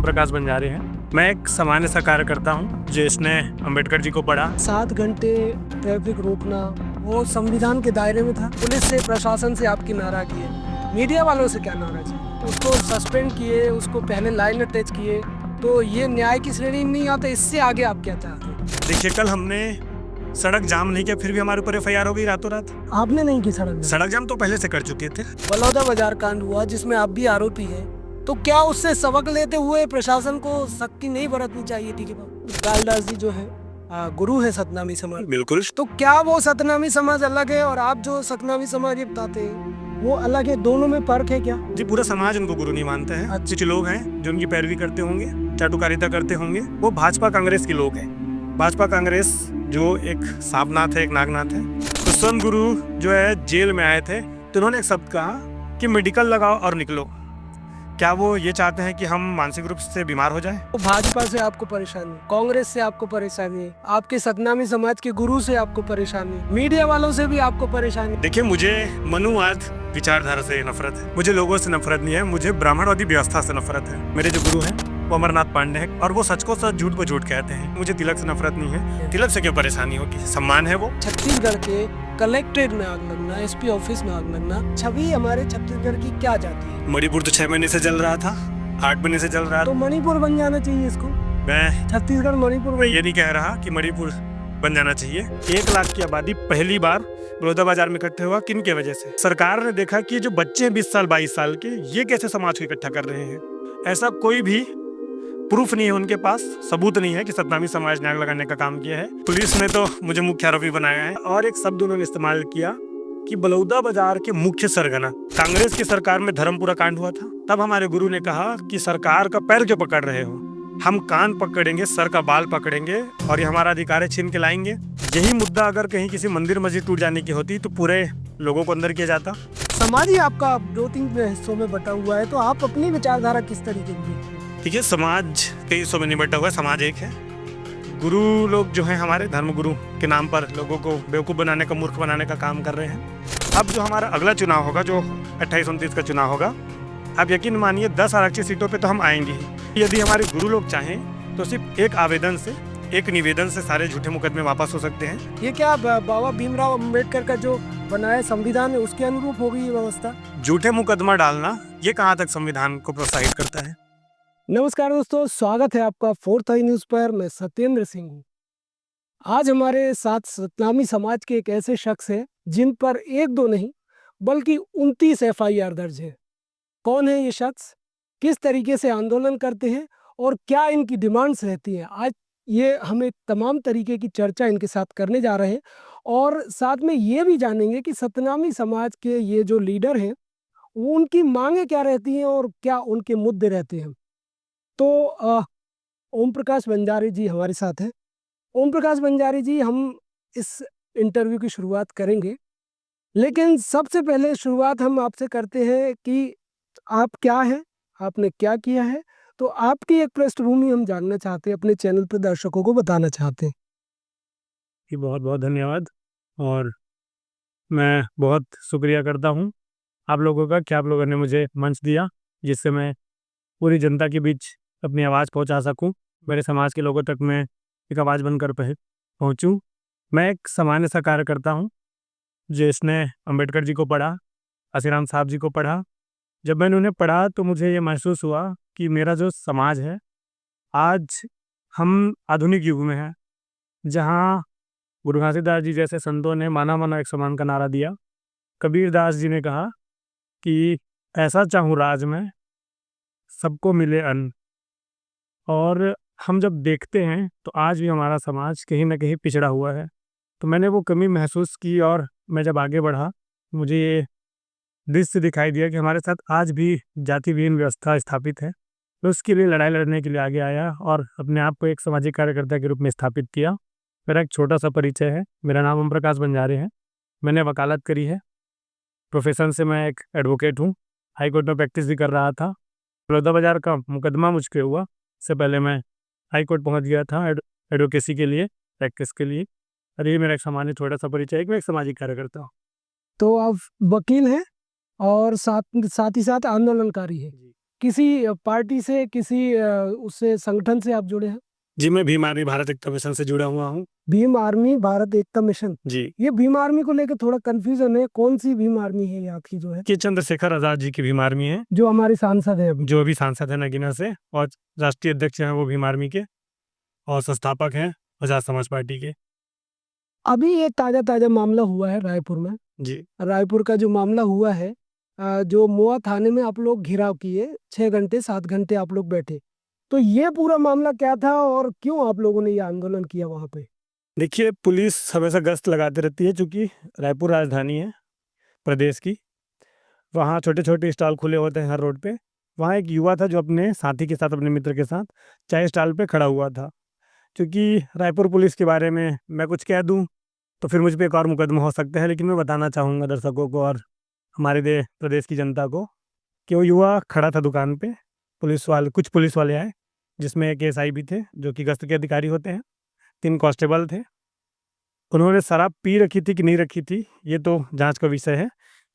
प्रकाश बंजारे हैं। मैं एक सामान्य सा कार्य करता हूँ जिसने अम्बेडकर जी को पढ़ा। 7 घंटे ट्रैफिक रोकना वो संविधान के दायरे में था। पुलिस से, प्रशासन से आपकी नाराजगी है, मीडिया वालों से क्या नाराज है? उसको सस्पेंड किए, उसको पहले लाइन अटैच किए, तो ये न्याय की श्रेणी में नहीं आता। इससे आगे आप क्या चाहते हैं? देखिए, कल हमने सड़क जाम नहीं किया, फिर भी हमारे ऊपर FIR हो गई रातों रात। आपने नहीं की सड़क जाम तो पहले से कर चुके थे। बलौदा बाजार कांड हुआ जिसमें आप भी आरोपी हैं, तो क्या उससे सबक लेते हुए प्रशासन को सख्ती नहीं बरतनी चाहिए थी? कालिदास जी जो है गुरु है सतनामी समाज। बिल्कुल। तो क्या वो सतनामी समाज अलग है और आप जो सतनामी समाज ये बताते हैं वो अलग है? दोनों में फर्क है क्या? जी, पूरा समाज उनको गुरु नहीं मानता है। कुछ लोग हैं जो उनकी पैरवी करते होंगे, चाटुकारिता करते होंगे। वो भाजपा कांग्रेस के लोग हैं। भाजपा कांग्रेस जो एक सांपनाथ है, एक नागनाथ है। तो स्वयं गुरु जो है जेल में आए थे, तो उन्होंने एक शब्द कहा कि मेडिकल लगाओ और निकलो। क्या वो ये चाहते हैं कि हम मानसिक रूप से बीमार हो जाएं? तो भाजपा से आपको परेशानी, कांग्रेस से आपको परेशानी, आपके सतनामी समाज के गुरु से आपको परेशानी, मीडिया वालों से भी आपको परेशानी। देखिए, मुझे मनुवाद विचारधारा से नफरत है। मुझे लोगों से नफरत नहीं है, मुझे ब्राह्मणवादी व्यवस्था से नफरत है। मेरे जो गुरु हैं वो अमरनाथ पांडे हैं और वो सच को सच, झूठ को झूठ कहते हैं। मुझे तिलक से नफरत नहीं है। तिलक से क्यों परेशानी होगी? सम्मान है वो। छत्तीसगढ़ के कलेक्ट्रेट में आग लगना, SP ऑफिस में आग लगना, छवि हमारे छत्तीसगढ़ की क्या जाती है? मणिपुर तो 6 महीने से जल रहा था, 8 महीने से जल रहा तो था। मणिपुर बन जाना चाहिए इसको। मैं छत्तीसगढ़ मणिपुर ये नहीं कह रहा कि मणिपुर बन जाना चाहिए। 1 लाख की आबादी पहली बार बलौदा बाजार में इकट्ठे हुआ, किन के वजह से? सरकार ने देखा कि जो बच्चे 20 साल 22 साल के, ये कैसे समाज को इकट्ठा कर रहे हैं। ऐसा कोई भी प्रूफ नहीं है उनके पास, सबूत नहीं है कि सतनामी समाज ने आग लगाने का काम किया है। पुलिस ने तो मुझे मुख्य आरोपी बनाया है और एक शब्द उन्होंने इस्तेमाल किया कि बलौदा बाजार के मुख्य सरगना। कांग्रेस की सरकार में धर्मपुरा कांड हुआ था, तब हमारे गुरु ने कहा कि सरकार का पैर क्यों पकड़ रहे हो? हम कान पकड़ेंगे, सर का बाल पकड़ेंगे और ये हमारा अधिकार है, छीन के लाएंगे। यही मुद्दा अगर कहीं किसी मंदिर मस्जिद टूट जाने की होती तो पूरे लोगों को अंदर किया जाता। समाज ही आपका 2-3 हिस्सों में बटा हुआ है, तो आप अपनी विचारधारा किस तरीके की? देखिए, समाज कई हिस्सों में नहीं बटा हुआ है, समाज एक है। गुरु लोग जो हैं हमारे धर्म गुरु के नाम पर लोगों को बेवकूफ़ बनाने का, मूर्ख बनाने का काम कर रहे हैं। अब जो हमारा अगला चुनाव होगा, जो 28-29 का चुनाव होगा, आप यकीन मानिए 10 आरक्षित सीटों पे तो हम आएंगे ही। यदि हमारे गुरु लोग चाहें तो सिर्फ एक आवेदन से, एक निवेदन से सारे झूठे मुकदमे वापस हो सकते हैं। ये क्या बाबा भीमराव अम्बेडकर का जो बनाया संविधान है उसके अनुरूप होगी ये व्यवस्था? झूठे मुकदमा डालना ये कहाँ तक संविधान को प्रोत्साहित करता है? नमस्कार दोस्तों, स्वागत है आपका 4th आई न्यूज़ पर। मैं सत्येंद्र सिंह हूँ। आज हमारे साथ सतनामी समाज के एक ऐसे शख्स हैं जिन पर 1-2 नहीं बल्कि 29 FIR दर्ज है। कौन है ये शख्स, किस तरीके से आंदोलन करते हैं और क्या इनकी डिमांड्स रहती हैं? आज ये हम एक तमाम तरीके की चर्चा इनके साथ करने जा रहे हैं और साथ में ये भी जानेंगे कि सतनामी समाज के ये जो लीडर हैं वो उनकी मांगें क्या रहती हैं और क्या उनके मुद्दे रहते हैं। तो ओम प्रकाश बंजारे जी हमारे साथ हैं। ओम प्रकाश बंजारे जी, हम इस इंटरव्यू की शुरुआत करेंगे, लेकिन सबसे पहले शुरुआत हम आपसे करते हैं कि आप क्या हैं, आपने क्या किया है? तो आपकी एक पृष्ठभूमि हम जानना चाहते हैं, अपने चैनल पर दर्शकों को बताना चाहते हैं। जी, बहुत बहुत धन्यवाद और मैं बहुत शुक्रिया करता हूँ आप लोगों का कि आप लोगों ने मुझे मंच दिया जिससे मैं पूरी जनता के बीच अपनी आवाज़ पहुंचा सकूं, मेरे समाज के लोगों तक मैं एक आवाज़ बनकर पहुंचूं। मैं एक सामान्य सा कार्य करता हूं जिसने अम्बेडकर जी को पढ़ा, आसीराम साहब जी को पढ़ा। जब मैंने उन्हें पढ़ा तो मुझे ये महसूस हुआ कि मेरा जो समाज है, आज हम आधुनिक युग में हैं, जहाँ गुरु घासीदास जी जैसे संतों ने माना माना एक समान का नारा दिया। कबीरदास जी ने कहा कि ऐसा चाहूँ राज में सबको मिले अन्न। और हम जब देखते हैं तो आज भी हमारा समाज कहीं ना कहीं पिछड़ा हुआ है। तो मैंने वो कमी महसूस की और मैं जब आगे बढ़ा, मुझे ये दृश्य दिखाई दिया कि हमारे साथ आज भी जाति विहीन व्यवस्था स्थापित है। तो उसके लिए लड़ाई लड़ने के लिए आगे आया और अपने आप को एक सामाजिक कार्यकर्ता के रूप में स्थापित किया। मेरा एक छोटा सा परिचय है, मेरा नाम ओम प्रकाश बंजारे है। मैंने वकालत करी है, प्रोफेशन से मैं एक एडवोकेट हूँ। हाई कोर्ट में प्रैक्टिस भी कर रहा था। बलौदा बाजार का मुकदमा मुझ पे हुआ, इससे पहले मैं हाई कोर्ट पहुँच गया था एडवोकेसी के लिए, प्रैक्टिस के लिए। और ये मेरा एक सामान्य छोटा सा परिचय है कि मैं एक सामाजिक कार्यकर्ता हूँ। तो आप वकील हैं और साथ साथ ही साथ आंदोलनकारी हैं। किसी पार्टी से, किसी उससे संगठन से आप जुड़े हैं? जी, मैं भीम आर्मी भारत एकता मिशन से जुड़ा हुआ हूँ। भीम आर्मी भारत एकता मिशन। जी, ये भीम आर्मी को लेकर थोड़ा कंफ्यूजन है, कौन सी भीम आर्मी है ये आपकी जो है? कि चंद्रशेखर आजाद जी की भीम आर्मी है, जो हमारे सांसद है अभी। जो अभी सांसद है नगीना से, और राष्ट्रीय अध्यक्ष हैं वो भीम आर्मी के, और संस्थापक हैं आजाद समाज पार्टी के। अभी एक ताजा ताजा मामला हुआ है रायपुर में। जी, रायपुर का जो मामला हुआ है, जो मोआ थाने में आप लोग घेराव किए, 6 घंटे 7 घंटे आप लोग बैठे, तो ये पूरा मामला क्या था और क्यों आप लोगों ने ये आंदोलन किया वहां पे? देखिए पुलिस हमेशा गश्त लगाती रहती है, चूँकि रायपुर राजधानी है प्रदेश की। वहाँ छोटे-छोटे स्टॉल खुले होते हैं हर रोड पे। वहाँ एक युवा था जो अपने साथी के साथ, अपने मित्र के साथ चाय स्टॉल पे खड़ा हुआ था। क्योंकि रायपुर पुलिस के बारे में मैं कुछ कह दूँ, तो फिर मुझ पे एक और मुकदमा हो सकता है, लेकिन मैं बताना चाहूँगा दर्शकों को और हमारे प्रदेश की जनता को कि वो युवा खड़ा था दुकान पे। कुछ पुलिस वाले आए, जिसमें एक एसआई भी थे, जो कि गश्त के अधिकारी होते हैं, 3 कांस्टेबल थे। उन्होंने शराब पी रखी थी कि नहीं रखी थी, ये तो जाँच का विषय है,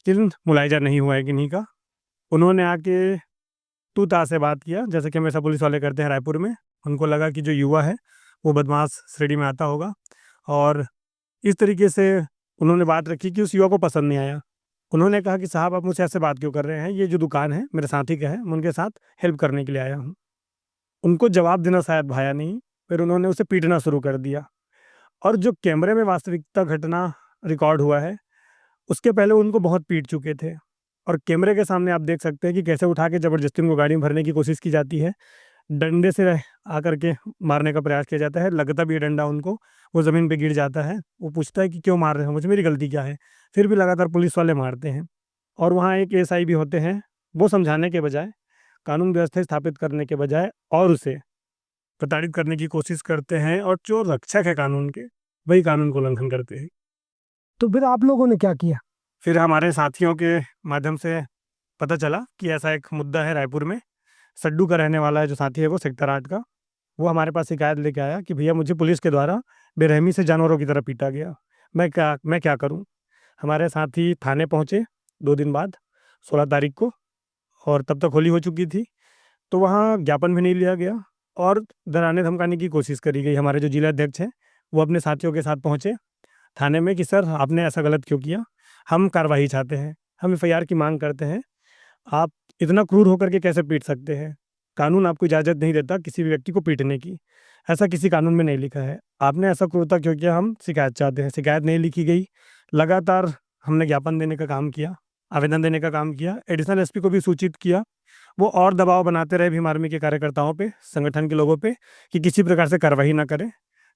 लेकिन मुलाहिजा नहीं हुआ है किन्हीं का। उन्होंने आके तू ता से बात किया, जैसे कि हमेशा पुलिस वाले करते हैं रायपुर में। उनको लगा कि जो युवा है, वो बदमाश श्रेणी में आता होगा, और इस तरीके से उन्होंने बात रखी कि उस युवा को पसंद नहीं आया। उन्होंने कहा कि साहब आप मुझसे ऐसे बात क्यों कर रहे हैं? ये जो दुकान है मेरे साथी का है, मैं उनके साथ हेल्प करने के लिए आया हूँ। उनको जवाब देना शायद भाया नहीं, फिर उन्होंने उसे पीटना शुरू कर दिया। और जो कैमरे में वास्तविकता घटना रिकॉर्ड हुआ है, उसके पहले उनको बहुत पीट चुके थे। और कैमरे के सामने आप देख सकते हैं कि कैसे उठा के ज़बरदस्ती उनको गाड़ी में भरने की कोशिश की जाती है। डंडे से आकर के मारने का प्रयास किया जाता है, लगता भी है डंडा उनको, वो ज़मीन पे गिर जाता है। वो पूछता है कि क्यों मार रहे हो मुझे, मेरी गलती क्या है? फिर भी लगातार पुलिस वाले मारते हैं। और वहाँ एक एसआई भी होते हैं, वो समझाने के बजाय, कानून व्यवस्था स्थापित करने के बजाय और उसे प्रताड़ित करने की कोशिश करते हैं, और जो रक्षक है कानून के, वही कानून का उल्लंघन करते हैं। तो फिर आप लोगों ने क्या किया? फिर हमारे साथियों के माध्यम से पता चला कि ऐसा एक मुद्दा है रायपुर में। सड्डू का रहने वाला है जो साथी है, वो सेक्टर 8 का, वो हमारे पास शिकायत लेके आया कि भैया मुझे पुलिस के द्वारा बेरहमी से जानवरों की तरह पीटा गया। मैं क्या करूं? हमारे साथी थाने पहुंचे 2 दिन बाद, 16 तारीख को, और तब तक होली हो चुकी थी। तो वहाँ ज्ञापन भी नहीं लिया गया, और डराने धमकाने की कोशिश करी गई। हमारे जो जिला अध्यक्ष हैं, वो अपने साथियों के साथ पहुँचे थाने में कि सर आपने ऐसा गलत क्यों किया? हम कार्रवाई चाहते हैं, हम एफआईआर की मांग करते हैं। आप इतना क्रूर होकर के कैसे पीट सकते हैं? कानून आपको इजाज़त नहीं देता किसी भी व्यक्ति को पीटने की। ऐसा किसी कानून में नहीं लिखा है। आपने ऐसा क्रूरता क्यों किया? हम शिकायत चाहते हैं। शिकायत नहीं लिखी गई। लगातार हमने ज्ञापन देने का काम किया, आवेदन देने का काम किया, एडिशनल एसपी को भी सूचित किया। वो और दबाव बनाते रहे भीम आर्मी के कार्यकर्ताओं पे, संगठन के लोगों पे, कि किसी प्रकार से कार्रवाई ना करें,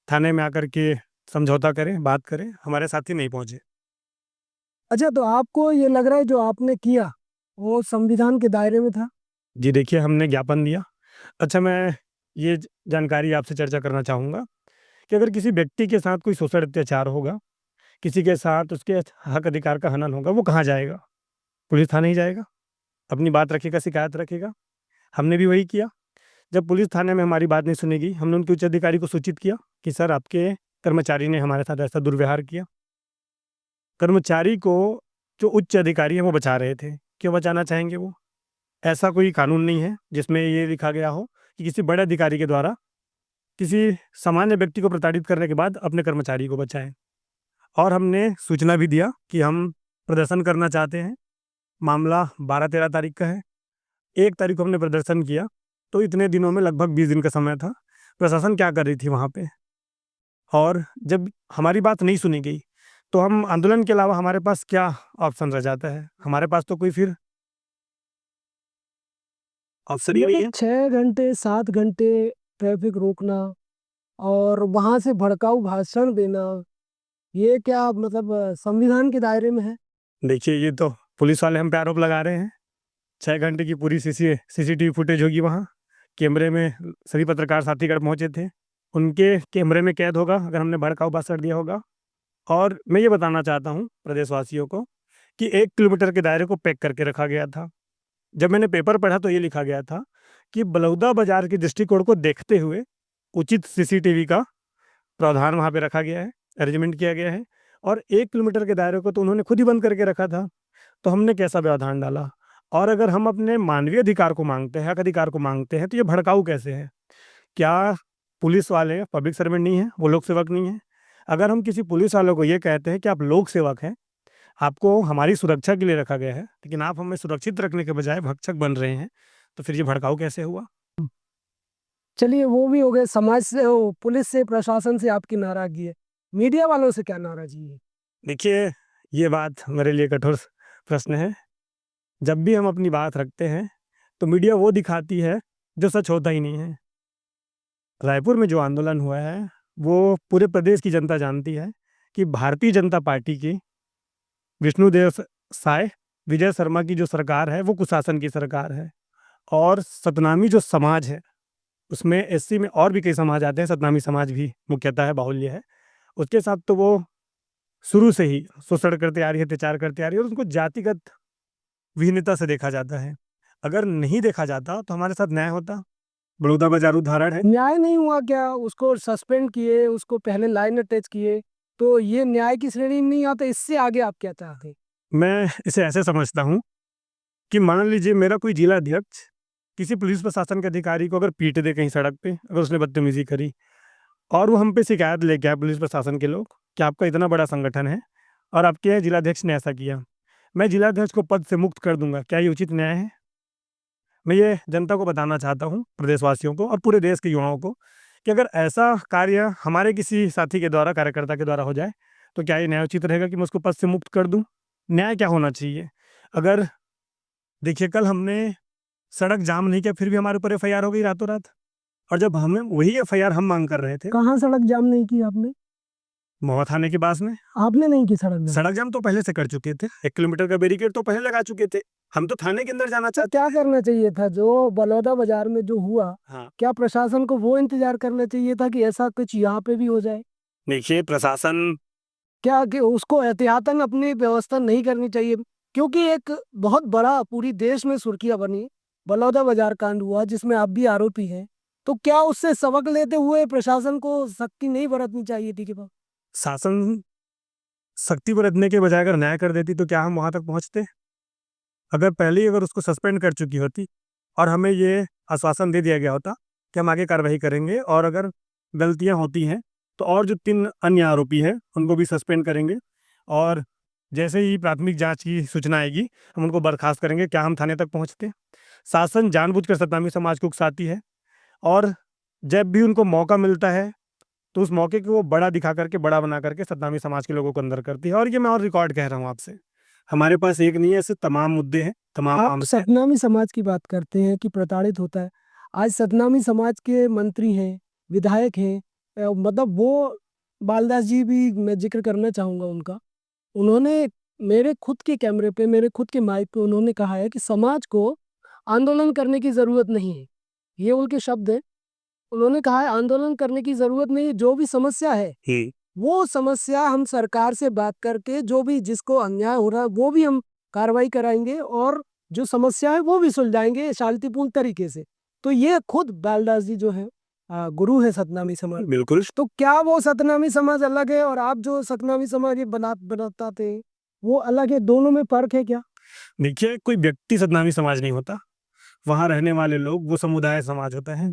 थाने में आकर के समझौता करें, बात करें। हमारे साथी नहीं पहुँचे। अच्छा, तो आपको ये लग रहा है जो आपने किया वो संविधान के दायरे में था? जी देखिए, हमने ज्ञापन दिया। अच्छा, मैं ये जानकारी आपसे चर्चा करना चाहूँगा कि अगर किसी व्यक्ति के साथ कोई शोषण अत्याचार होगा, किसी के साथ उसके हक अधिकार का हनन होगा, वो कहाँ जाएगा? पुलिस थाने ही जाएगा, अपनी बात रखेगा, शिकायत रखेगा। हमने भी वही किया। जब पुलिस थाने में हमारी बात नहीं सुनी गई, हमने उनके उच्च अधिकारी को सूचित किया कि सर आपके कर्मचारी ने हमारे साथ ऐसा दुर्व्यवहार किया। कर्मचारी को जो उच्च अधिकारी हैं वो बचा रहे थे। क्यों बचाना चाहेंगे वो? ऐसा कोई कानून नहीं है जिसमें ये लिखा गया हो कि किसी बड़े अधिकारी के द्वारा किसी सामान्य व्यक्ति को प्रताड़ित करने के बाद अपने कर्मचारी को बचाएं। और हमने सूचना भी दिया कि हम प्रदर्शन करना चाहते हैं। मामला 12-13 तारीख का है। 1 तारीख को हमने प्रदर्शन किया, तो इतने दिनों में लगभग 20 दिन का समय था। प्रशासन क्या कर रही थी वहाँ पे? और जब हमारी बात नहीं सुनी गई, तो हम आंदोलन के अलावा हमारे पास क्या ऑप्शन रह जाता है? हमारे पास तो कोई फिर ऑप्शन ही नहीं मतलब है। 6 घंटे 7 घंटे ट्रैफिक रोकना और वहां से भड़काऊ भाषण देना, ये क्या मतलब संविधान के दायरे में है? देखिए, ये तो पुलिस वाले हम पे आरोप लगा रहे हैं। 6 घंटे की पूरी सीसीटीवी फुटेज होगी वहाँ। कैमरे में सभी पत्रकार साथीगण पहुँचे थे। उनके कैमरे में कैद होगा अगर हमने भड़काऊ भाषण दिया होगा। और मैं ये बताना चाहता हूँ प्रदेशवासियों को कि 1 किलोमीटर के दायरे को पैक करके रखा गया था। जब मैंने पेपर पढ़ा तो ये लिखा गया था कि बलौदा बाज़ार के दृष्टिकोण को देखते हुए उचित सीसीटीवी का प्रावधान वहाँ पे रखा गया है, अरेंजमेंट किया गया है। और 1 किलोमीटर के दायरे को तो उन्होंने खुद ही बंद करके रखा था। तो हमने कैसा व्यवधान डाला? और अगर हम अपने मानवीय अधिकार को मांगते हैं, हक अधिकार को मांगते हैं, तो ये भड़काऊ कैसे है? क्या पुलिस वाले पब्लिक सर्वेंट नहीं है, वो लोक सेवक नहीं है? अगर हम किसी पुलिस वालों को ये कहते हैं कि आप लोक सेवक हैं, आपको हमारी सुरक्षा के लिए रखा गया है, लेकिन आप हमें सुरक्षित रखने के बजाय भक्षक बन रहे हैं, तो फिर ये भड़काऊ कैसे हुआ? चलिए वो भी हो गए, समाज से, वो पुलिस से, प्रशासन से आपकी नाराजगी है, मीडिया वालों से क्या नाराजगी है? देखिए, ये बात मेरे लिए कठोर प्रश्न है। जब भी हम अपनी बात रखते हैं, तो मीडिया वो दिखाती है जो सच होता ही नहीं है। रायपुर में जो आंदोलन हुआ है, वो पूरे प्रदेश की जनता जानती है कि भारतीय जनता पार्टी की विष्णुदेव साय, विजय शर्मा की जो सरकार है, वो कुशासन की सरकार है। और सतनामी जो समाज है, उसमें एससी में और भी कई समाज आते हैं, सतनामी समाज भी मुख्यतः है, बाहुल्य है। उसके साथ तो वो शुरू से ही शोषण करते आ रही है, अत्याचार करते आ रही है, और उनको जातिगत विहीनता से देखा जाता है। अगर नहीं देखा जाता तो हमारे साथ न्याय होता। बड़ौदा बाजार उदाहरण है। न्याय नहीं हुआ क्या? उसको सस्पेंड किए, उसको पहले लाइन अटैच किए, तो ये न्याय की श्रेणी में नहीं आता। इससे आगे आप क्या चाहते हैं? मैं इसे ऐसे समझता हूँ कि मान लीजिए मेरा कोई जिला अध्यक्ष किसी पुलिस प्रशासन के अधिकारी को अगर पीट दे कहीं सड़क पे, अगर उसने बदतमीजी करी, और वो हम पे शिकायत लेके आए पुलिस प्रशासन के लोग कि आपका इतना बड़ा संगठन है और आपके जिलाध्यक्ष ने ऐसा किया, मैं जिलाध्यक्ष को पद से मुक्त कर दूंगा, क्या ये उचित न्याय है? मैं ये जनता को बताना चाहता हूँ, प्रदेशवासियों को और पूरे देश के युवाओं को, कि अगर ऐसा कार्य हमारे किसी साथी के द्वारा, कार्यकर्ता के द्वारा हो जाए, तो क्या ये न्यायोचित रहेगा कि मैं उसको पद से मुक्त कर दूं? न्याय क्या होना चाहिए? अगर देखिए, कल हमने सड़क जाम नहीं किया, फिर भी हमारे ऊपर एफआईआर हो गई रातों रात। और जब हमें वही एफआईआर हम मांग कर रहे थे कहाँ सड़क जाम नहीं की आपने? महुआ थाने के पास में, आपने नहीं की सड़क जाम? सड़क जाम तो पहले से कर चुके थे, 1 किलोमीटर का बैरिकेड तो पहले लगा चुके थे। हम तो थाने के अंदर जाना तो चाहते। क्या करना चाहिए था जो बलौदा बाजार में जो हुआ? हाँ, क्या प्रशासन को वो इंतजार करना चाहिए था कि ऐसा कुछ यहाँ पे भी हो जाए? देखिए प्रशासन, क्या कि उसको एहतियातन अपनी व्यवस्था नहीं करनी चाहिए? क्योंकि एक बहुत बड़ा पूरी देश में सुर्खियां बनी, बलौदा बाजार कांड हुआ जिसमें आप भी आरोपी हैं, तो क्या उससे सबक लेते हुए प्रशासन को सख्ती नहीं बरतनी चाहिए थी? कि शासन सख्ती बरतने के बजाय अगर न्याय कर देती, तो क्या हम वहां तक पहुंचते? अगर पहले ही अगर उसको सस्पेंड कर चुकी होती और हमें ये आश्वासन दे दिया गया होता कि हम आगे कार्रवाई करेंगे, और अगर गलतियां होती हैं तो और जो 3 अन्य आरोपी हैं उनको भी सस्पेंड करेंगे, और जैसे ही प्राथमिक जांच की सूचना आएगी हम उनको बर्खास्त करेंगे, क्या हम थाने तक पहुंचते? शासन जानबूझकर सतनामी समाज को उकसाती है, और जब भी उनको मौका मिलता है तो उस मौके को वो बड़ा दिखा करके, बड़ा बना करके सतनामी समाज के लोगों को अंदर करती है। और ये मैं और रिकॉर्ड कह रहा हूँ आपसे, हमारे पास एक नहीं है, ऐसे तमाम मुद्दे हैं, तमाम आप मामले हैं। सतनामी समाज की बात करते हैं कि प्रताड़ित होता है। आज सतनामी समाज के मंत्री हैं, विधायक हैं, मतलब वो बालदास जी भी मैं जिक्र करना चाहूँगा उनका। उन्होंने मेरे खुद के कैमरे पे, मेरे खुद के माइक पे उन्होंने कहा है कि समाज को आंदोलन करने की ज़रूरत नहीं है। ये उनके शब्द हैं। उन्होंने कहा है आंदोलन करने की ज़रूरत नहीं है, जो भी समस्या है, वो समस्या हम सरकार से बात करके, जो भी जिसको अन्याय हो रहा है वो भी हम कार्रवाई कराएँगे और जो समस्या है वो भी सुलझाएँगे शांतिपूर्ण तरीके से। तो ये खुद बालदास जी जो हैं गुरु हैं सतनामी समाज। बिल्कुल। तो क्या वो सतनामी समाज अलग है और आप जो सतनामी समाज ये बनाते हैं वो अलग है? दोनों में फ़र्क है क्या? देखिए, कोई व्यक्ति सतनामी समाज नहीं होता, वहाँ रहने वाले लोग, वो समुदाय समाज होता है।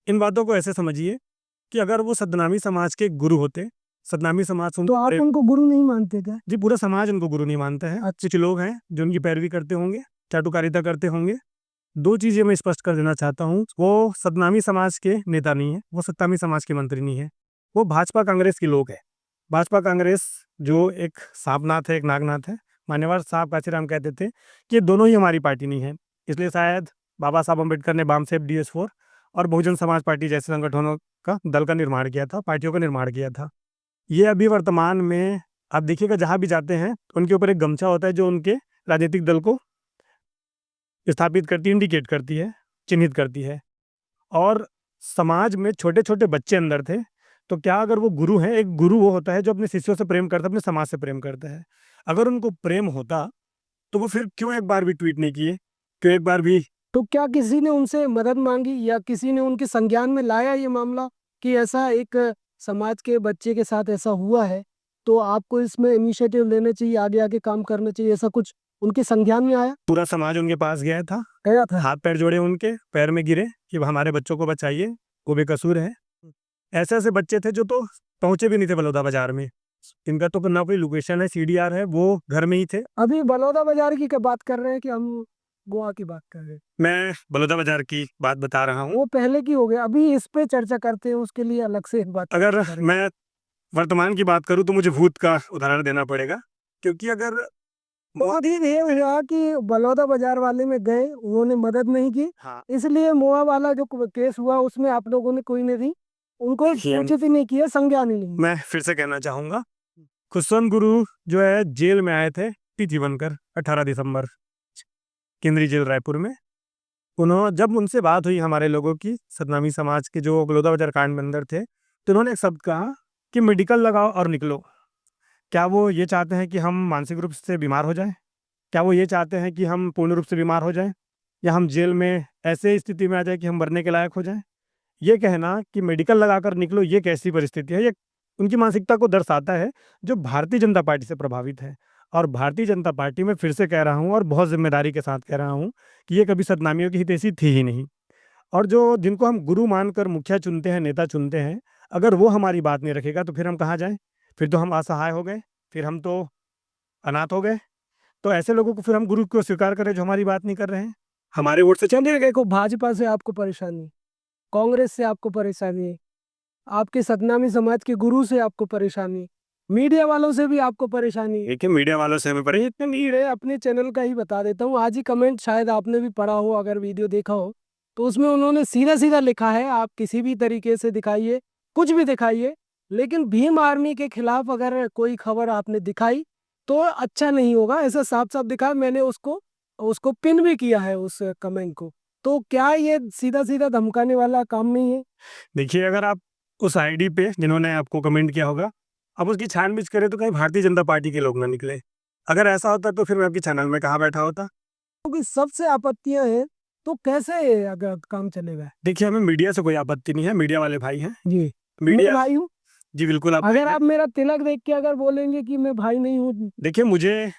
इन बातों को ऐसे समझिए कि अगर वो सतनामी समाज के गुरु होते, सतनामी समाज से तो उनको आप उनको गुरु नहीं मानते क्या? जी, पूरा समाज उनको गुरु नहीं मानता है। कुछ लोग हैं जो उनकी पैरवी करते होंगे, चाटुकारिता करते होंगे। 2 चीज़ें मैं स्पष्ट कर देना चाहता हूँ, वो सतनामी समाज के नेता नहीं है, वो सतनामी समाज के मंत्री नहीं है, वो भाजपा कांग्रेस के लोग हैं। भाजपा कांग्रेस जो एक सांपनाथ है, एक नागनाथ है। मान्यवर साहब काशीराम कहते थे कि ये दोनों ही हमारी पार्टी नहीं है, इसलिए शायद बाबा साहब अम्बेडकर ने बामसेफ, डीएस4 और बहुजन समाज पार्टी जैसे संगठनों का, दल का निर्माण किया था, पार्टियों का निर्माण किया था। ये अभी वर्तमान में आप देखिएगा, जहाँ भी जाते हैं उनके ऊपर एक गमछा होता है जो उनके राजनीतिक दल को स्थापित करती है, इंडिकेट करती है, चिन्हित करती है। और समाज में छोटे-छोटे बच्चे अंदर थे, तो क्या अगर वो गुरु हैं, एक गुरु वो होता है जो अपने शिष्यों से प्रेम करता है, अपने समाज से प्रेम करता है। अगर उनको प्रेम होता, तो वो फिर क्यों एक बार भी ट्वीट नहीं किए? क्यों एक बार भी? तो क्या किसी ने उनसे मदद मांगी या किसी ने उनके संज्ञान में लाया ये मामला कि ऐसा एक समाज के बच्चे के साथ ऐसा हुआ है तो आपको इसमें इनिशिएटिव लेने चाहिए, आगे आगे काम करना चाहिए, ऐसा कुछ उनके संज्ञान में आया? पूरा समाज उनके पास गया था, हाथ पैर जोड़े उनके पैर में गिरे कि हमारे बच्चों को बचाइए, वो बेकसूर है। ऐसे ऐसे बच्चे थे जो तो पहुंचे भी नहीं थे बलौदा बाजार में, इनका तो ना कोई लोकेशन है, सीडीआर है, वो घर में ही थे। अभी बलौदा बाजार की क्या बात कर रहे हैं कि हम गोवा की बात कर रहे हैं? मैं बलौदा बाजार की बात बता रहा हूँ। वो पहले की हो गया, अभी इस पे चर्चा करते हैं, उसके लिए अलग से एक बात अगर करेंगे। मैं वर्तमान की बात करूँ तो मुझे भूत का उदाहरण देना पड़ेगा, क्योंकि अगर बहुत ही ये हुआ कि बलौदा बाजार वाले में गए, उन्होंने मदद नहीं की, हाँ, इसलिए मोआ वाला जो केस हुआ उसमें आप लोगों ने कोई नहीं, उनको सूचित ही नहीं किया, संज्ञान ही नहीं। मैं फिर से कहना चाहूँगा, खुशवंत गुरु जो है जेल में आए थे तिथि बनकर 18 दिसंबर केंद्रीय जेल रायपुर में। उन्होंने जब उनसे बात हुई हमारे लोगों की, सतनामी समाज के जो बलौदा बाजार कांड में अंदर थे, तो उन्होंने एक शब्द कहा कि मेडिकल लगाओ और निकलो। क्या वो ये चाहते हैं कि हम मानसिक रूप से बीमार हो जाएं? क्या वो ये चाहते हैं कि हम पूर्ण रूप से बीमार हो जाएं, या हम जेल में ऐसे स्थिति में आ जाए कि हम मरने के लायक हो जाएं? ये कहना कि मेडिकल लगाकर निकलो, ये कैसी परिस्थिति है? ये उनकी मानसिकता को दर्शाता है, जो भारतीय जनता पार्टी से प्रभावित है। और भारतीय जनता पार्टी में फिर से कह रहा हूँ और बहुत जिम्मेदारी के साथ कह रहा हूँ कि ये कभी सतनामियों की हितैषी थी ही नहीं। और जो जिनको हम गुरु मानकर मुखिया चुनते हैं, नेता चुनते हैं, अगर वो हमारी बात नहीं रखेगा तो फिर हम कहाँ जाएं? फिर तो हम असहाय हो गए, फिर हम तो अनाथ हो गए। तो ऐसे लोगों को फिर हम गुरु क्यों स्वीकार करें जो हमारी बात नहीं कर रहे हैं? हमारे वोट से चलिए, देखो, भाजपा से आपको परेशानी, कांग्रेस से आपको परेशानी, आपके सतनामी समाज के गुरु से आपको परेशानी, मीडिया वालों से भी आपको परेशानी। देखिए, मीडिया वालों से हमें इतने नीड है, अपने चैनल का ही बता देता हूँ। आज ही कमेंट शायद आपने भी पढ़ा हो, अगर वीडियो देखा हो तो उसमें उन्होंने सीधा सीधा लिखा है, आप किसी भी तरीके से दिखाइए, कुछ भी दिखाइए, लेकिन भीम आर्मी के खिलाफ अगर कोई खबर आपने दिखाई तो अच्छा नहीं होगा, ऐसा साफ साफ दिखा। मैंने उसको उसको पिन भी किया है उस कमेंट को। तो क्या ये सीधा सीधा धमकाने वाला काम नहीं है? देखिए, अगर आप उस आईडी पे जिन्होंने आपको कमेंट किया होगा, अब उसकी छानबीन करें तो कहीं भारतीय जनता पार्टी के लोग ना निकले। अगर ऐसा होता तो फिर मैं आपके चैनल में कहाँ बैठा होता? क्योंकि सबसे आपत्तियां हैं, तो कैसे अगर काम चलेगा? देखिए, हमें मीडिया से कोई आपत्ति नहीं है, मीडिया वाले भाई हैं। जी, मैं मीडिया, भाई हूँ। जी बिल्कुल आप अगर हैं। आप मेरा तिलक देख के अगर बोलेंगे कि मैं भाई नहीं हूँ, देखिए, मुझे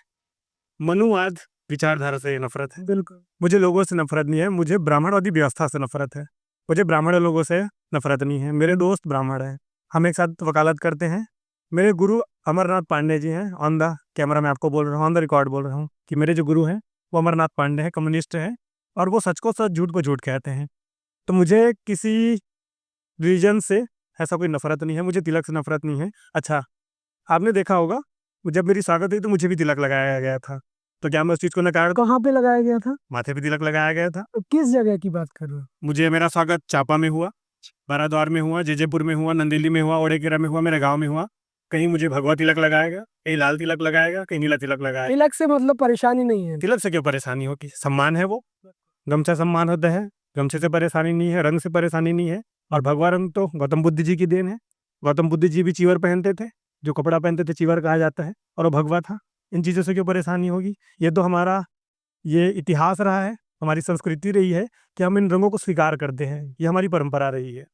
मनुवाद विचारधारा से नफरत है, बिल्कुल। मुझे लोगों से नफरत नहीं है, मुझे ब्राह्मणवादी व्यवस्था से नफरत है, मुझे ब्राह्मण लोगों से नफरत नहीं है। मेरे दोस्त ब्राह्मण हैं, हम एक साथ वकालत करते हैं। मेरे गुरु अमरनाथ पांडे जी हैं, ऑन द कैमरा मैं आपको बोल रहा हूँ, ऑन द रिकॉर्ड बोल रहा हूँ कि मेरे जो गुरु हैं वो अमरनाथ पांडे हैं, कम्युनिस्ट हैं, और वो सच को सच, झूठ को झूठ कहते हैं। तो मुझे किसी रीजन से ऐसा कोई नफरत नहीं है, मुझे तिलक से नफरत नहीं है। अच्छा, आपने देखा होगा जब मेरी स्वागत हुई तो मुझे भी तिलक लगाया गया था, तो क्या मैं उस चीज़ को नकार दूं? कहाँ पे लगाया गया था? माथे पे तिलक लगाया गया था। तो किस जगह की बात कर रहे हो? मुझे मेरा स्वागत चापा में हुआ, बाराद्वार में हुआ, जयजयपुर में हुआ, नंदेली में हुआ, ओड़ेकेरा में हुआ, मेरे गांव में हुआ। कहीं मुझे भगवा तिलक लगाएगा, कहीं लाल तिलक लगाएगा, कहीं नीला तिलक लगाएगा। तिलक से मतलब परेशानी नहीं है? तिलक से क्यों परेशानी होगी? सम्मान है वो, गमछा सम्मान होता है, गमछे से परेशानी नहीं है, रंग से परेशानी नहीं है। और भगवा रंग तो गौतम बुद्ध जी की देन है। गौतम बुद्ध जी भी चीवर पहनते थे, जो कपड़ा पहनते थे चीवर कहा जाता है, और वो भगवा था। इन चीज़ों से क्यों परेशानी होगी? ये तो हमारा ये इतिहास रहा है, हमारी संस्कृति रही है कि हम इन रंगों को स्वीकार करते हैं, ये हमारी परंपरा रही है।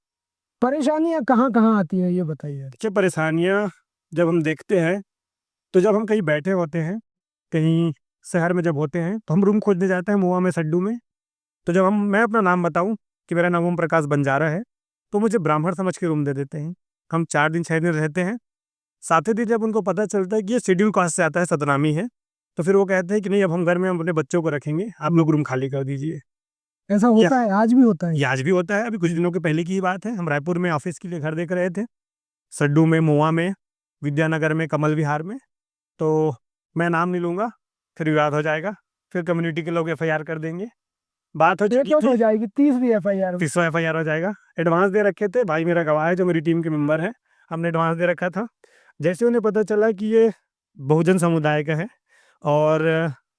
परेशानियां कहाँ कहाँ आती है, ये बताइए। देखिए, परेशानियाँ जब हम देखते हैं, तो जब हम कहीं बैठे होते हैं, कहीं शहर में जब होते हैं, तो हम रूम खोजने जाते हैं मुआ में, सड्डू में। तो जब मैं अपना नाम बताऊं कि मेरा नाम ओम प्रकाश बंजारा है, तो मुझे ब्राह्मण समझ के रूम दे देते हैं। हम 4 दिन 6 दिन रहते हैं। सातवें दिन जब उनको पता चलता है कि ये शेड्यूल कास्ट से आता है, सतनामी है, तो फिर वो कहते हैं कि नहीं, अब हम घर में हम अपने बच्चों को रखेंगे, आप लोग रूम खाली कर दीजिए। ऐसा होता है, आज भी होता है? ये आज भी होता है। अभी कुछ दिनों के पहले की ही बात है, हम रायपुर में ऑफिस के लिए घर देख रहे थे, सड्डू में, मुआ में, विद्यानगर में, कमल विहार में। तो मैं नाम नहीं लूँगा, फिर विवाद हो जाएगा, फिर कम्युनिटी के लोग एफआईआर कर देंगे। बात हो चुकी हो थी, जाएगी 30वीं एफआईआर। 30वां एफआईआर हो जाएगा। एडवांस दे रखे थे, भाई मेरा गवाह है जो मेरी टीम के मेंबर है, हमने एडवांस दे रखा था। जैसे उन्हें पता चला कि ये बहुजन समुदाय का है और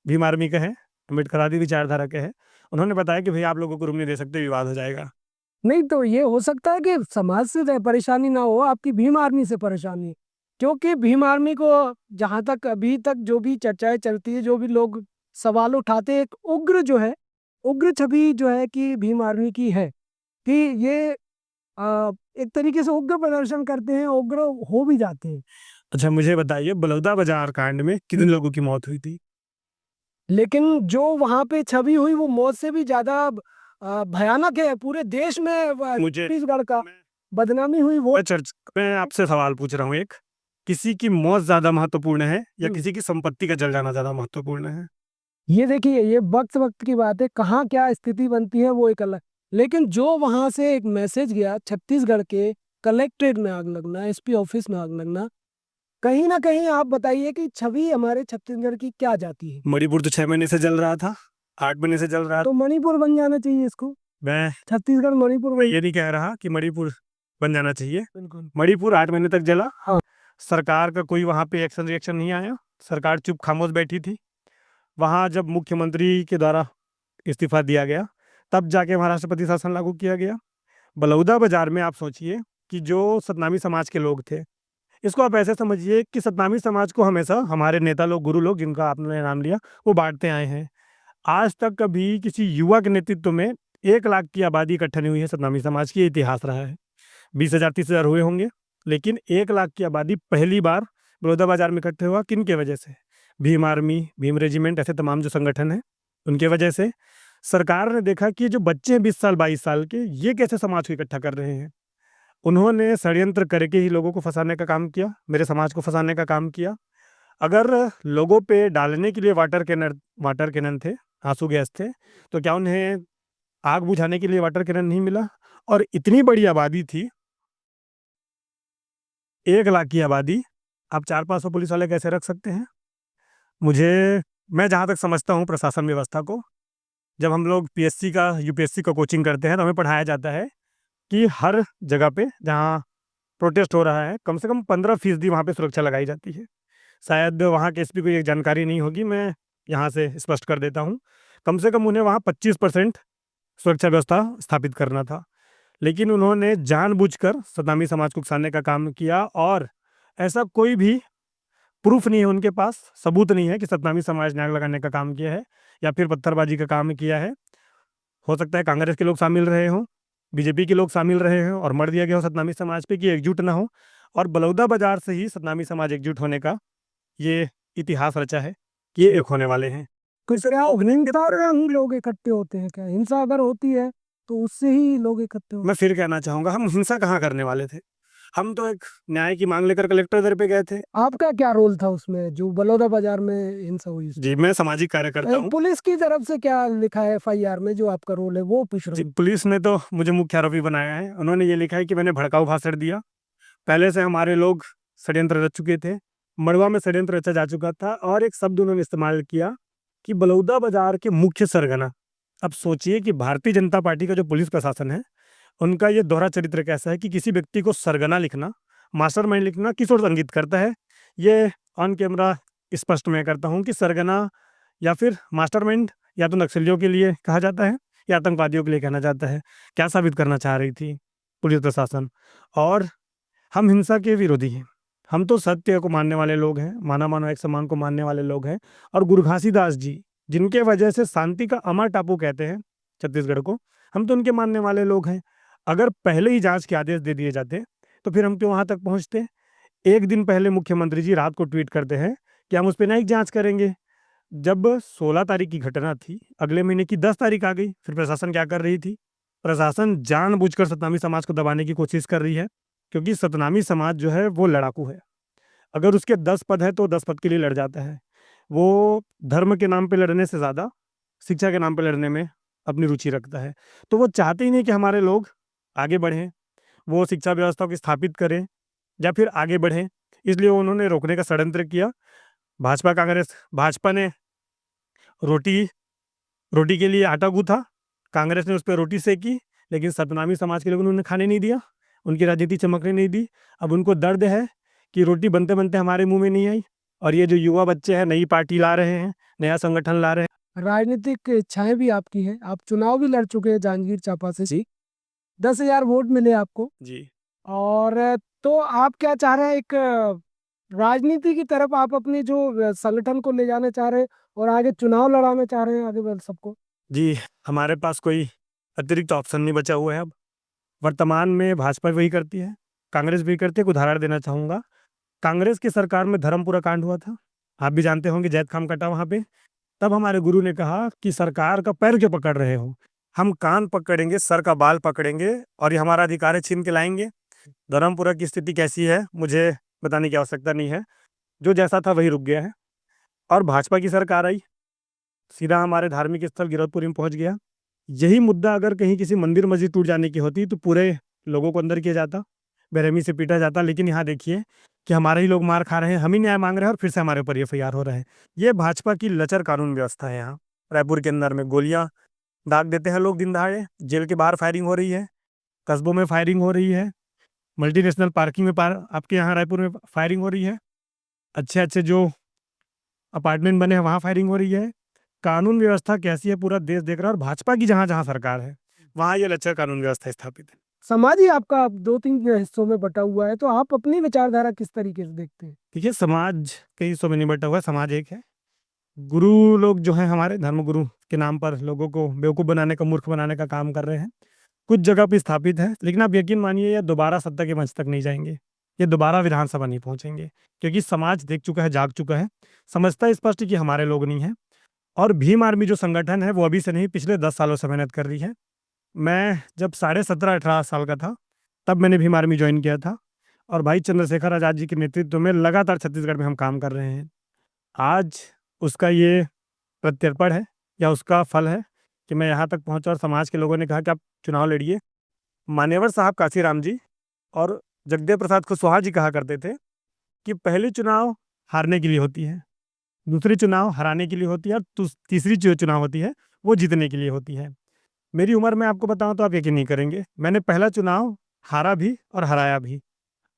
भीम आर्मी का है, अम्बेडकरवादी विचारधारा का है, उन्होंने बताया कि भाई आप लोगों को रूम नहीं दे सकते, विवाद हो जाएगा। नहीं, तो ये हो सकता है कि समाज से परेशानी ना हो, आपकी भीम आर्मी से परेशानी। क्योंकि भीम आर्मी को, जहां तक अभी तक जो भी चर्चाएं चलती है, जो भी लोग सवाल उठाते हैं, एक उग्र जो है, उग्र छवि जो है कि भीम आर्मी की है, कि ये एक तरीके से उग्र प्रदर्शन करते हैं, उग्र हो भी जाते हैं। अच्छा, मुझे बताइए, बलौदा बाजार कांड में कितने लोगों की मौत हुई थी? लेकिन जो वहां पे छवि हुई वो मौत से भी ज्यादा भयानक है। पूरे देश में मुझे छत्तीसगढ़ का मैं बदनामी हुई वो। मैं आपसे सवाल पूछ रहा हूँ एक, किसी की मौत ज्यादा महत्वपूर्ण है या हम्म। किसी की संपत्ति का जल जाना ज्यादा महत्वपूर्ण है? ये देखिए, ये वक्त वक्त की बात है, कहाँ क्या स्थिति बनती है वो एक अलग। लेकिन जो वहां से एक मैसेज गया, छत्तीसगढ़ के कलेक्ट्रेट में आग लगना, एसपी ऑफिस में आग लगना, कहीं ना कहीं आप बताइए कि छवि हमारे छत्तीसगढ़ की क्या जाती है। मणिपुर तो 6 महीने से जल रहा था, 8 महीने से जल रहा था। तो मणिपुर बन जाना चाहिए इसको, मैं छत्तीसगढ़ मणिपुर मैं बन। ये नहीं कह रहा कि मणिपुर बन जाना चाहिए। बिल्कुल। मणिपुर 8 महीने तक जला, हाँ। सरकार का कोई वहां पे एक्शन रिएक्शन नहीं आया, सरकार चुप खामोश बैठी थी। वहां जब मुख्यमंत्री के द्वारा इस्तीफा दिया गया, तब जाके वहां राष्ट्रपति शासन लागू किया गया। बलौदा बाजार में आप सोचिए कि जो सतनामी समाज के लोग थे, इसको आप ऐसे समझिए कि सतनामी समाज को हमेशा हमारे नेता लोग, गुरु लोग, जिनका आपने नाम लिया, वो बांटते आए हैं। आज तक कभी किसी युवा के नेतृत्व में 1 लाख की आबादी इकट्ठा नहीं हुई है सतनामी समाज की, ये इतिहास रहा है। 20,000 30,000 हुए होंगे, लेकिन 1 लाख की आबादी पहली बार बलौदाबाजार में इकट्ठे हुआ। किन के वजह से? भीम आर्मी, भीम रेजिमेंट, ऐसे तमाम जो संगठन है, उनके वजह से। सरकार ने देखा कि जो बच्चे हैं 20 साल 22 साल के, ये कैसे समाज को इकट्ठा कर रहे हैं। उन्होंने षड्यंत्र करके ही लोगों को फंसाने का काम किया, मेरे समाज को फंसाने का काम किया। अगर लोगों पे डालने के लिए वाटर कैनन थे, आंसू गैस थे, तो क्या उन्हें आग बुझाने के लिए वाटर कैनन नहीं मिला? और इतनी बड़ी आबादी थी, 1 लाख की आबादी, आप 400-500 पुलिस वाले कैसे रख सकते हैं? मुझे मैं जहाँ तक समझता हूँ प्रशासन व्यवस्था को, जब हम लोग पीएससी का, यूपीएससी का कोचिंग करते हैं, तो हमें पढ़ाया जाता है कि हर जगह पे जहाँ प्रोटेस्ट हो रहा है, कम से कम 15% वहाँ पे सुरक्षा लगाई जाती है। शायद वहाँ के एसपी को ये जानकारी नहीं होगी, मैं यहाँ से स्पष्ट कर देता हूँ। कम से कम उन्हें वहाँ 25% सुरक्षा व्यवस्था स्थापित करना था। लेकिन उन्होंने जानबूझकर सतनामी समाज को उकसाने का काम किया, और ऐसा कोई भी प्रूफ नहीं है उनके पास, सबूत नहीं है कि सतनामी समाज ने आग लगाने का काम किया है या फिर पत्थरबाजी का काम किया है। हो सकता है कांग्रेस के लोग शामिल रहे हों, बीजेपी के लोग शामिल रहे हों, और मर दिया गया हो सतनामी समाज पे कि एकजुट ना हो। और बलौदा बाजार से ही सतनामी समाज एकजुट होने का ये इतिहास रचा है कि ये एक होने वाले हैं। कुछ क्या हिंसा ही लोग इकट्ठे होते हैं क्या? हिंसा अगर होती है तो उससे ही लोग इकट्ठे होते मैं फिर कहना चाहूंगा, हम हिंसा कहाँ करने वाले थे? हम तो एक न्याय की मांग लेकर कलेक्टर दर पे गए थे। हैं। आपका क्या रोल था उसमें जो बलौदा बाजार में हिंसा हुई जी, मैं सामाजिक कार्यकर्ता हूँ। पुलिस की तरफ से क्या लिखा है एफआईआर में, जो आपका रोल है वो पूछ रहा जी, हूँ। पुलिस ने तो मुझे मुख्य आरोपी बनाया है। उन्होंने ये लिखा है कि मैंने भड़काऊ भाषण दिया। पहले से हमारे लोग षड्यंत्र रच चुके थे, मड़वा में षड्यंत्र रचा जा चुका था, और एक शब्द उन्होंने इस्तेमाल किया कि बलौदा बाजार के मुख्य सरगना। अब सोचिए कि भारतीय जनता पार्टी का जो पुलिस प्रशासन है, उनका ये दोहरा चरित्र कैसा है कि किसी व्यक्ति को सरगना लिखना, मास्टरमाइंड लिखना किस ओर इंगित करता है। ये ऑन कैमरा स्पष्ट मैं करता हूँ कि सरगना या फिर मास्टरमाइंड या तो नक्सलियों के लिए कहा जाता है या आतंकवादियों के लिए कहना जाता है। क्या साबित करना चाह रही थी पुलिस प्रशासन? और हम हिंसा के विरोधी हैं, हम तो सत्य को मानने वाले लोग हैं, माना मानव एक समान को मानने वाले लोग हैं। और गुरु घासीदास जी, जिनके वजह से शांति का अमर टापू कहते हैं छत्तीसगढ़ को, हम तो उनके मानने वाले लोग हैं। अगर पहले ही जांच के आदेश दे दिए जाते, तो फिर हम क्यों वहां तक पहुंचते? एक दिन पहले मुख्यमंत्री जी रात को ट्वीट करते हैं कि हम उस पर न्यायिक जांच करेंगे। जब 16 तारीख की घटना थी, अगले महीने की 10 तारीख आ गई, फिर प्रशासन क्या कर रही थी? प्रशासन जानबूझकर सतनामी समाज को दबाने की कोशिश कर रही है, क्योंकि सतनामी समाज जो है वो लड़ाकू है। अगर उसके 10 पद है तो 10 पद के लिए लड़ जाता है। वो धर्म के नाम पे लड़ने से ज़्यादा शिक्षा के नाम पे लड़ने में अपनी रुचि रखता है। तो वो चाहते ही नहीं कि हमारे लोग आगे बढ़ें, वो शिक्षा व्यवस्था को स्थापित करें या फिर आगे बढ़ें। इसलिए उन्होंने रोकने का षड्यंत्र किया। भाजपा ने रोटी रोटी के लिए आटा गूंथा, कांग्रेस ने उस पर रोटी सेकी, लेकिन सतनामी समाज के लोगों ने उन्हें खाने नहीं दिया, उनकी राजनीति चमकने नहीं दी। अब उनको दर्द है कि रोटी बनते बनते हमारे मुंह में नहीं आई, और ये जो युवा बच्चे हैं नई पार्टी ला रहे हैं, नया संगठन ला रहे हैं। राजनीतिक इच्छाएं भी आपकी हैं, आप चुनाव भी लड़ चुके हैं जांजगीर चांपा से जी, 10,000 वोट मिले आपको। जी, और तो आप क्या चाह रहे हैं, एक राजनीति की तरफ आप अपनी जो संगठन को ले जाना चाह रहे हैं और आगे चुनाव लड़ाना चाह रहे हैं आगे बढ़ सबको। जी, हमारे पास कोई अतिरिक्त ऑप्शन नहीं बचा हुआ है अब। वर्तमान में भाजपा वही करती है, कांग्रेस भी करती है। एक उदाहरण देना चाहूँगा, कांग्रेस की सरकार में धर्मपुरा कांड हुआ था, आप भी जानते होंगे, जैद खाम कटा वहाँ पे। तब हमारे गुरु ने कहा कि सरकार का पैर क्यों पकड़ रहे हो, हम कान पकड़ेंगे, सर का बाल पकड़ेंगे और ये हमारा अधिकार है छीन के लाएंगे। धर्मपुरा की स्थिति कैसी है मुझे बताने की आवश्यकता नहीं है, जो जैसा था वही रुक गया है। और भाजपा की सरकार आई, सीधा हमारे धार्मिक स्थल गिरधपुरी में पहुंच गया। यही मुद्दा अगर कहीं किसी मंदिर मस्जिद टूट जाने की होती तो पूरे लोगों को अंदर किया जाता, बेरहमी से पीटा जाता। लेकिन यहाँ देखिए कि हमारे ही लोग मार खा रहे हैं, हम ही न्याय मांग रहे हैं और फिर से हमारे ऊपर FIR हो रहा है। ये भाजपा की लचर कानून व्यवस्था है। यहाँ रायपुर के अंदर में गोलियां दाग देते हैं लोग दिन दहाड़े, जेल के बाहर फायरिंग हो रही है, कस्बों में फायरिंग हो रही है, मल्टीनेशनल पार्किंग में आपके यहाँ रायपुर में फायरिंग हो रही है, अच्छे अच्छे जो अपार्टमेंट बने हैं वहाँ फायरिंग हो रही है। कानून व्यवस्था कैसी है पूरा देश देख रहा है, और भाजपा की जहाँ जहाँ सरकार है वहाँ ये लचर कानून व्यवस्था स्थापित है। समाज ही आपका 2-3 हिस्सों में बटा हुआ है, तो आप अपनी विचारधारा किस तरीके से देखते हैं? देखिए, समाज कई हिस्सों में नहीं बटा हुआ है, समाज एक है। गुरु लोग जो हैं हमारे धर्म गुरु के नाम पर लोगों को बेवकूफ़ बनाने का, मूर्ख बनाने का काम कर रहे हैं। कुछ जगह पे स्थापित है, लेकिन आप यकीन मानिए ये दोबारा सत्ता के मंच तक नहीं जाएंगे, ये दोबारा विधानसभा नहीं पहुंचेंगे, क्योंकि समाज देख चुका है, जाग चुका है, समझता है स्पष्ट कि हमारे लोग नहीं हैं। और भीम आर्मी जो संगठन है वो अभी से नहीं, पिछले 10 सालों से मेहनत कर रही है। मैं जब 17.5-18 साल का था तब मैंने भीम आर्मी ज्वाइन किया था, और भाई चंद्रशेखर आज़ाद जी के नेतृत्व में लगातार छत्तीसगढ़ में हम काम कर रहे हैं। आज उसका ये प्रत्यर्पण है या उसका फल है कि मैं यहाँ तक पहुँचा और समाज के लोगों ने कहा कि आप चुनाव लड़िए। मान्यवर साहब काशीराम जी और जगदेव प्रसाद कुशवाहा जी कहा करते थे कि पहली चुनाव हारने के लिए होती है, दूसरी चुनाव हराने के लिए होती है, और तीसरी जो चुनाव होती है वो जीतने के लिए होती है। मेरी उम्र में आपको बताऊं तो आप यकीन नहीं करेंगे, मैंने पहला चुनाव हारा भी और हराया भी।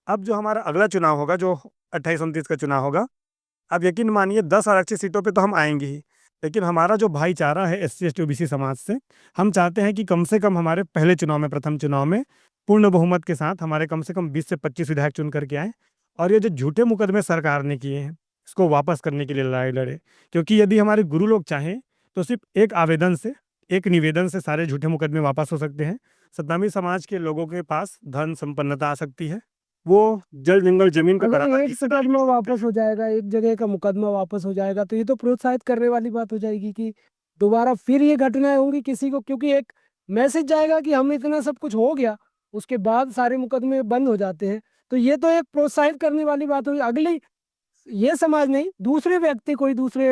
अब जो हमारा अगला चुनाव होगा, जो 28-29 का चुनाव होगा, आप यकीन मानिए 10 आरक्षित सीटों पे तो हम आएंगे ही, लेकिन हमारा जो भाईचारा है SC ST OBC समाज से, हम चाहते हैं कि कम से कम हमारे पहले चुनाव में, प्रथम चुनाव में पूर्ण बहुमत के साथ हमारे कम से कम 20 से 25 विधायक चुन करके आए, और ये जो झूठे मुकदमे सरकार ने किए हैं इसको वापस करने के लिए लड़ाई लड़े। क्योंकि यदि हमारे गुरु लोग चाहें तो सिर्फ एक आवेदन से, एक निवेदन से सारे झूठे मुकदमे वापस हो सकते हैं। सतनामी समाज के लोगों के पास धन संपन्नता आ सकती है, वो जल जंगल जमीन का अगर एक मुकदमा वापस हो जाएगा, एक जगह का मुकदमा वापस हो जाएगा, तो ये तो प्रोत्साहित करने वाली बात हो जाएगी कि दोबारा फिर ये घटनाएं होंगी किसी को, क्योंकि एक मैसेज जाएगा कि हम इतना सब कुछ हो गया, उसके बाद सारे मुकदमे बंद हो जाते हैं। तो ये तो एक प्रोत्साहित करने वाली बात होगी। अगली ये समाज नहीं, दूसरे व्यक्ति, कोई दूसरे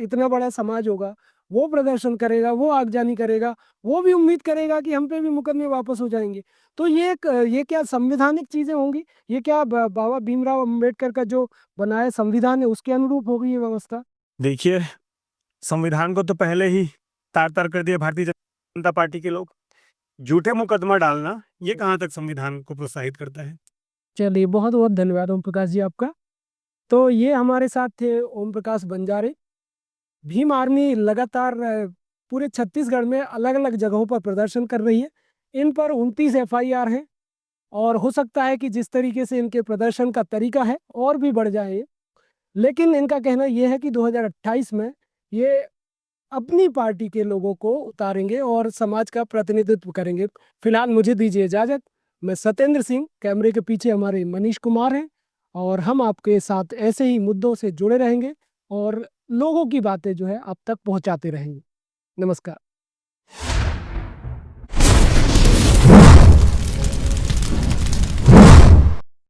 इतना बड़ा समाज होगा, वो प्रदर्शन करेगा, वो आगजनी करेगा, वो भी उम्मीद करेगा कि हम पे भी मुकदमे वापस हो जाएंगे। तो ये क्या संवैधानिक चीजें होंगी? ये क्या बाबा भीमराव अम्बेडकर का जो बनाया संविधान है उसके अनुरूप होगी ये व्यवस्था? देखिए, संविधान को तो पहले ही तार तार कर दिया भारतीय जनता पार्टी के लोग। झूठे मुकदमा डालना ये कहाँ तक संविधान को प्रोत्साहित करता है? चलिए, बहुत बहुत धन्यवाद ओम प्रकाश जी आपका। तो ये हमारे साथ थे ओम प्रकाश बंजारे। भीम आर्मी लगातार पूरे छत्तीसगढ़ में अलग अलग जगहों पर प्रदर्शन कर रही है। इन पर 29 FIR हैं, और हो सकता है कि जिस तरीके से इनके प्रदर्शन का तरीका है और भी बढ़ जाए ये। लेकिन इनका कहना यह है कि 2028 में ये अपनी पार्टी के लोगों को उतारेंगे और समाज का प्रतिनिधित्व करेंगे। फिलहाल मुझे दीजिए इजाज़त। मैं सत्येंद्र सिंह, कैमरे के पीछे हमारे मनीष कुमार हैं, और हम आपके साथ ऐसे ही मुद्दों से जुड़े रहेंगे और लोगों की बातें जो है आप तक पहुंचाते रहेंगे। नमस्कार।